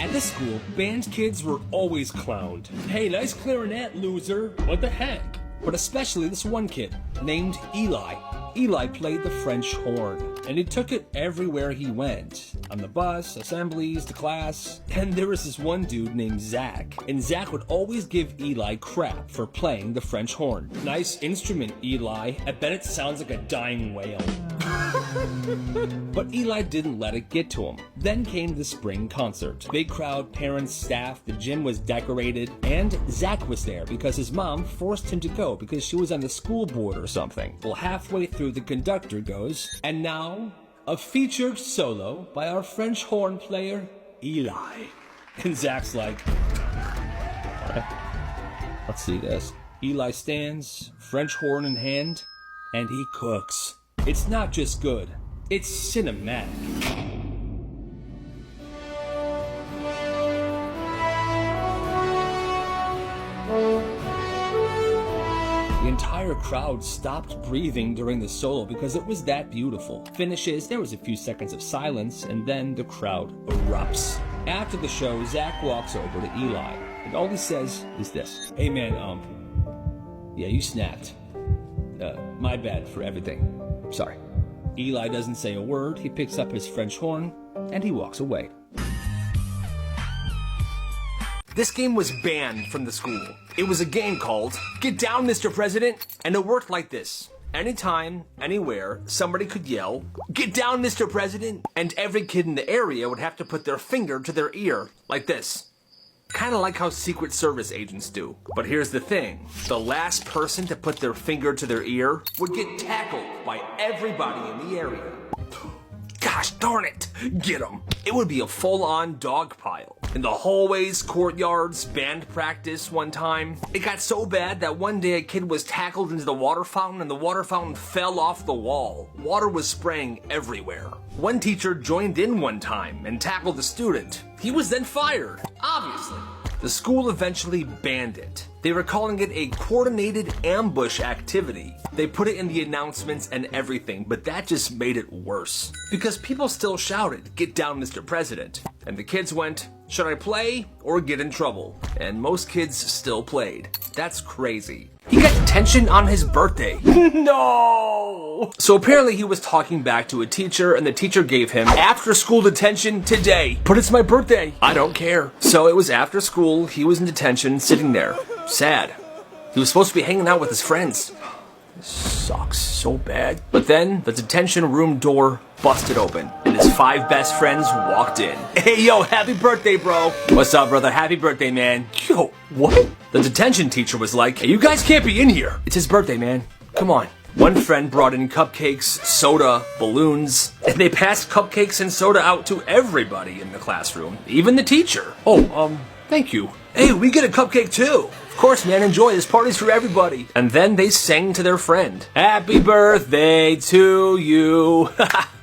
At the school, band kids were always clowned. Hey, nice clarinet, loser. What the heck? But especially this one kid named Eli. Eli played the French horn, and he took it everywhere he went. On the bus, assemblies, to class. And there was this one dude named Zach, and Zach would always give Eli crap for playing the French horn. Nice instrument, Eli. I bet it sounds like a dying whale. But Eli didn't let it get to him. Then came the spring concert. Big crowd, parents, staff, the gym was decorated, and Zach was there because his mom forced him to go because she was on the school board or something. Well, halfway through, the conductor goes, and now, a featured solo by our French horn player, Eli. And Zach's like, all right, let's see this. Eli stands, French horn in hand, and he cooks. It's not just good, it's cinematic. The entire crowd stopped breathing during the solo because it was that beautiful. Finishes, there was a few seconds of silence, and then the crowd erupts. After the show, Zach walks over to Eli, and all he says is this. Hey man, yeah, you snapped. My bad for everything. Sorry. Eli doesn't say a word, he picks up his French horn, and he walks away. This game was banned from the school. It was a game called Get Down, Mr. President, and it worked like this. Anytime, anywhere, somebody could yell, Get down, Mr. President, and every kid in the area would have to put their finger to their ear, like this. Kinda like how Secret Service agents do. But here's the thing. The last person to put their finger to their ear would get tackled by everybody in the area. Gosh darn it! Get 'em! It would be a full-on dog pile. In the hallways, courtyards, band practice one time. It got so bad that one day a kid was tackled into the water fountain and the water fountain fell off the wall. Water was spraying everywhere. One teacher joined in one time and tackled a student. He was then fired, obviously. The school eventually banned it. They were calling it a coordinated ambush activity. They put it in the announcements and everything, but that just made it worse. Because people still shouted, Get down, Mr. President. And the kids went, should I play or get in trouble? And most kids still played. That's crazy. He got detention on his birthday. No! So apparently he was talking back to a teacher and the teacher gave him after school detention today. But it's my birthday. I don't care. So it was after school, he was in detention, sitting there. Sad. He was supposed to be hanging out with his friends. This sucks so bad. But then the detention room door busted open and his 5 best friends walked in. Hey yo, happy birthday, bro. What's up, brother? Happy birthday, man. Yo, what? The detention teacher was like, hey, you guys can't be in here. It's his birthday, man. Come on. One friend brought in cupcakes, soda, balloons, and they passed cupcakes and soda out to everybody in the classroom, even the teacher. Oh, thank you. Hey, we get a cupcake too. Of course, man, enjoy. This party's for everybody. And then they sang to their friend. Happy birthday to you.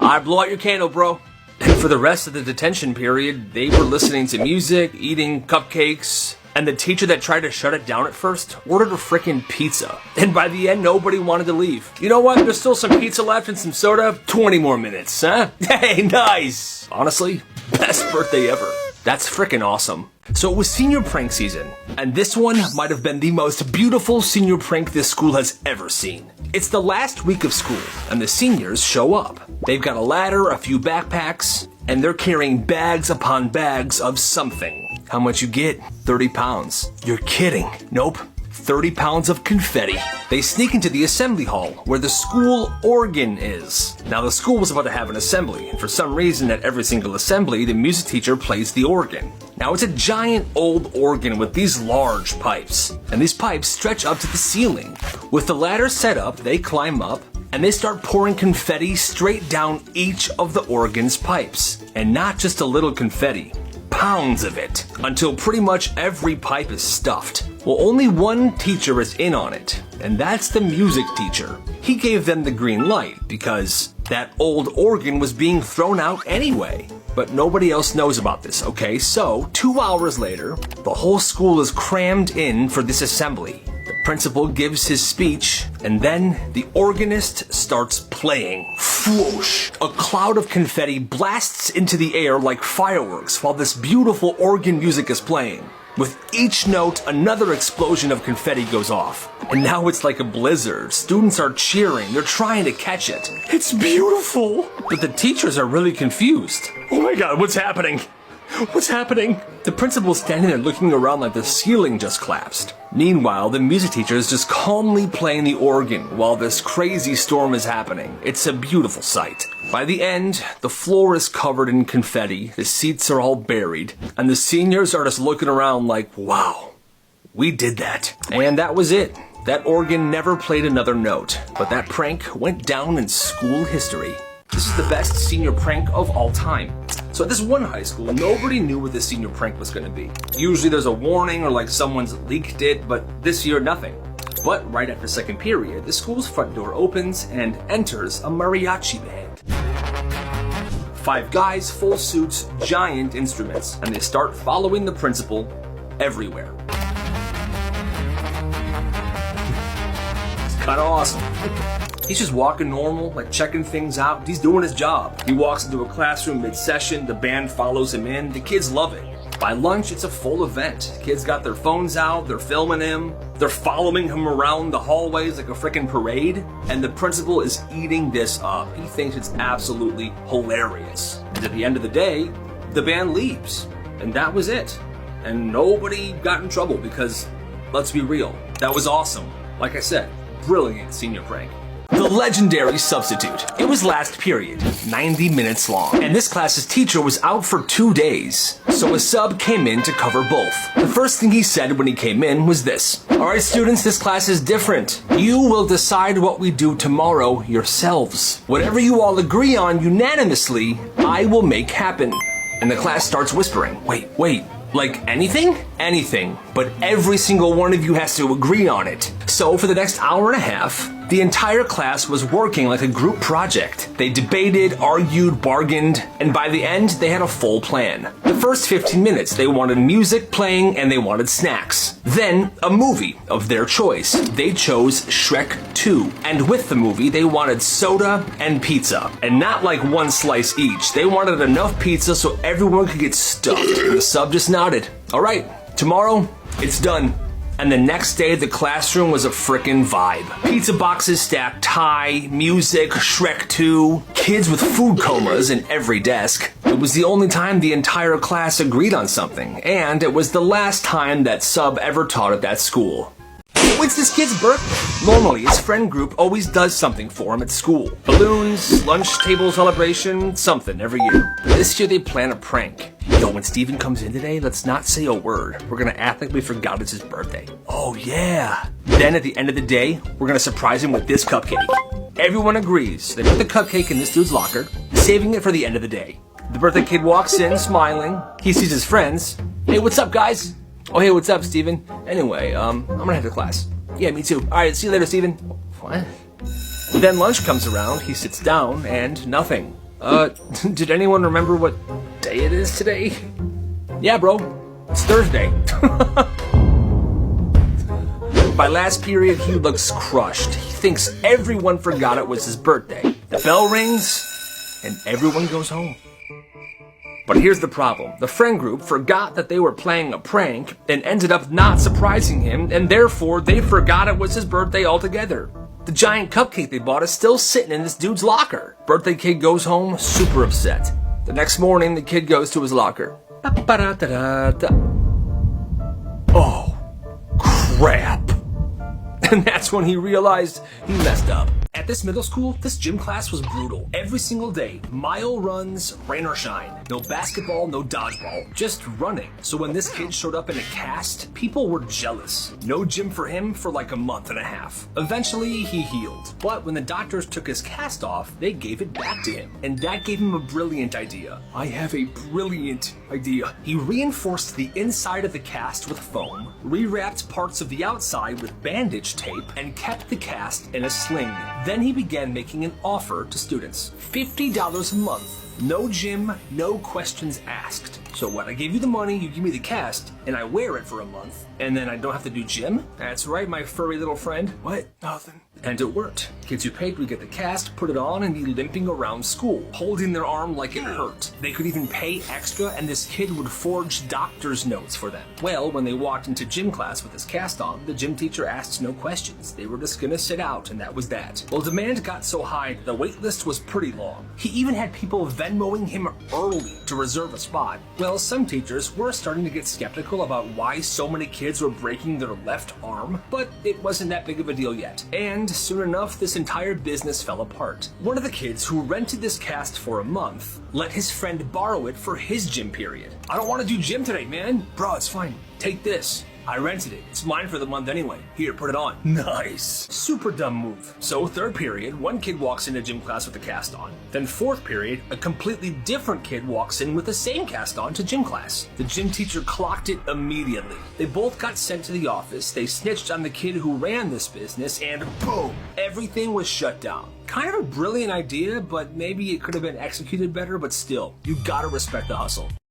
I blow out your candle, bro. And for the rest of the detention period, they were listening to music, eating cupcakes, and the teacher that tried to shut it down at first ordered a frickin' pizza. And by the end, nobody wanted to leave. You know what? There's still some pizza left and some soda. 20 more minutes, huh? Hey, nice. Honestly, best birthday ever. That's frickin' awesome. So it was senior prank season, and this one might have been the most beautiful senior prank this school has ever seen. It's the last week of school, and the seniors show up. They've got a ladder, a few backpacks, and they're carrying bags upon bags of something. How much you get? 30 pounds. You're kidding. Nope. 30 pounds of confetti. They sneak into the assembly hall where the school organ is. Now the school was about to have an assembly, and for some reason at every single assembly, the music teacher plays the organ. Now it's a giant old organ with these large pipes, and these pipes stretch up to the ceiling. With the ladder set up, they climb up, and they start pouring confetti straight down each of the organ's pipes. And not just a little confetti. Pounds of it, until pretty much every pipe is stuffed. Well, only one teacher is in on it, and that's the music teacher. He gave them the green light because that old organ was being thrown out anyway. But nobody else knows about this, okay? So, 2 hours later, the whole school is crammed in for this assembly. The Principal gives his speech, and then the organist starts playing. Whoosh! A cloud of confetti blasts into the air like fireworks while this beautiful organ music is playing. With each note, another explosion of confetti goes off. And now it's like a blizzard. Students are cheering. They're trying to catch it. It's beautiful! But the teachers are really confused. Oh my god, what's happening? What's happening? The principal's standing there looking around like the ceiling just collapsed. Meanwhile, the music teacher is just calmly playing the organ while this crazy storm is happening. It's a beautiful sight. By the end, the floor is covered in confetti, the seats are all buried, and the seniors are just looking around like, wow, we did that. And that was it. That organ never played another note, but that prank went down in school history. This is the best senior prank of all time. So at this one high school, nobody knew what the senior prank was going to be. Usually there's a warning or like someone's leaked it, but this year nothing. But right after second period, the school's front door opens and enters a mariachi band. 5 guys, full suits, giant instruments, and they start following the principal everywhere. It's kind of awesome. He's just walking normal, like checking things out. He's doing his job. He walks into a classroom mid-session, the band follows him in, the kids love it. By lunch, it's a full event. Kids got their phones out, they're filming him, they're following him around the hallways like a freaking parade, and the principal is eating this up. He thinks it's absolutely hilarious. And at the end of the day, the band leaves, and that was it. And nobody got in trouble because, let's be real, that was awesome. Like I said, brilliant senior prank. The legendary substitute. It was last period, 90 minutes long, and this class's teacher was out for 2 days, so a sub came in to cover both. The first thing he said when he came in was this: "Alright students, this class is different. You will decide what we do tomorrow yourselves. Whatever you all agree on unanimously, I will make happen." And the class starts whispering, wait, like anything? Anything, but every single one of you has to agree on it. So for the next hour and a half, the entire class was working like a group project. They debated, argued, bargained, and by the end, they had a full plan. The first 15 minutes, they wanted music playing and they wanted snacks. Then, a movie of their choice. They chose Shrek 2. And with the movie, they wanted soda and pizza. And not like one slice each. They wanted enough pizza so everyone could get stuffed. And the sub just nodded. Alright, tomorrow, it's done. And the next day, the classroom was a frickin' vibe. Pizza boxes stacked high, music, Shrek 2, kids with food comas in every desk. It was the only time the entire class agreed on something, and it was the last time that sub ever taught at that school. It's this kid's birthday. Normally, his friend group always does something for him at school. Balloons, lunch table celebration, something every year. This year they plan a prank. Yo, when Steven comes in today, let's not say a word. We're gonna act like we forgot it's his birthday. Oh yeah. Then at the end of the day, we're gonna surprise him with this cupcake. Everyone agrees. They put the cupcake in this dude's locker, saving it for the end of the day. The birthday kid walks in, smiling. He sees his friends. Hey, what's up, guys? Oh, hey, what's up, Steven? Anyway, I'm gonna head to class. Yeah, me too. Alright, see you later, Steven. What? Then lunch comes around, he sits down, and nothing. Did anyone remember what day it is today? Yeah, bro. It's Thursday. By last period, he looks crushed. He thinks everyone forgot it was his birthday. The bell rings, and everyone goes home. But here's the problem. The friend group forgot that they were playing a prank and ended up not surprising him, and therefore they forgot it was his birthday altogether. The giant cupcake they bought is still sitting in this dude's locker. Birthday kid goes home super upset. The next morning, the kid goes to his locker. Oh, crap. And that's when he realized he messed up. At this middle school, this gym class was brutal. Every single day, mile runs, rain or shine. No basketball, no dodgeball, just running. So when this kid showed up in a cast, people were jealous. No gym for him for like a month and a half. Eventually, he healed. But when the doctors took his cast off, they gave it back to him. And that gave him a brilliant idea. I have a brilliant idea. He reinforced the inside of the cast with foam, rewrapped parts of the outside with bandage tape, and kept the cast in a sling. Then he began making an offer to students. $50 a month. No gym, no questions asked. So what, I gave you the money, you give me the cast, and I wear it for a month, and then I don't have to do gym? That's right, my furry little friend. What? Nothing. And it worked. Kids who paid would get the cast, put it on, and be limping around school, holding their arm like it hurt. They could even pay extra, and this kid would forge doctor's notes for them. Well, when they walked into gym class with this cast on, the gym teacher asked no questions. They were just gonna sit out, and that was that. Well, demand got so high, the wait list was pretty long. He even had people Venmoing him early to reserve a spot. Well, some teachers were starting to get skeptical about why so many kids were breaking their left arm, but it wasn't that big of a deal yet. And soon enough, this entire business fell apart. One of the kids who rented this cast for a month let his friend borrow it for his gym period. I don't want to do gym today, man. Bro, it's fine. Take this. I rented it. It's mine for the month anyway. Here, put it on. Nice. Super dumb move. So third period, one kid walks into gym class with the cast on. Then fourth period, a completely different kid walks in with the same cast on to gym class. The gym teacher clocked it immediately. They both got sent to the office. They snitched on the kid who ran this business, and boom, everything was shut down. Kind of a brilliant idea, but maybe it could have been executed better, but still, you gotta respect the hustle.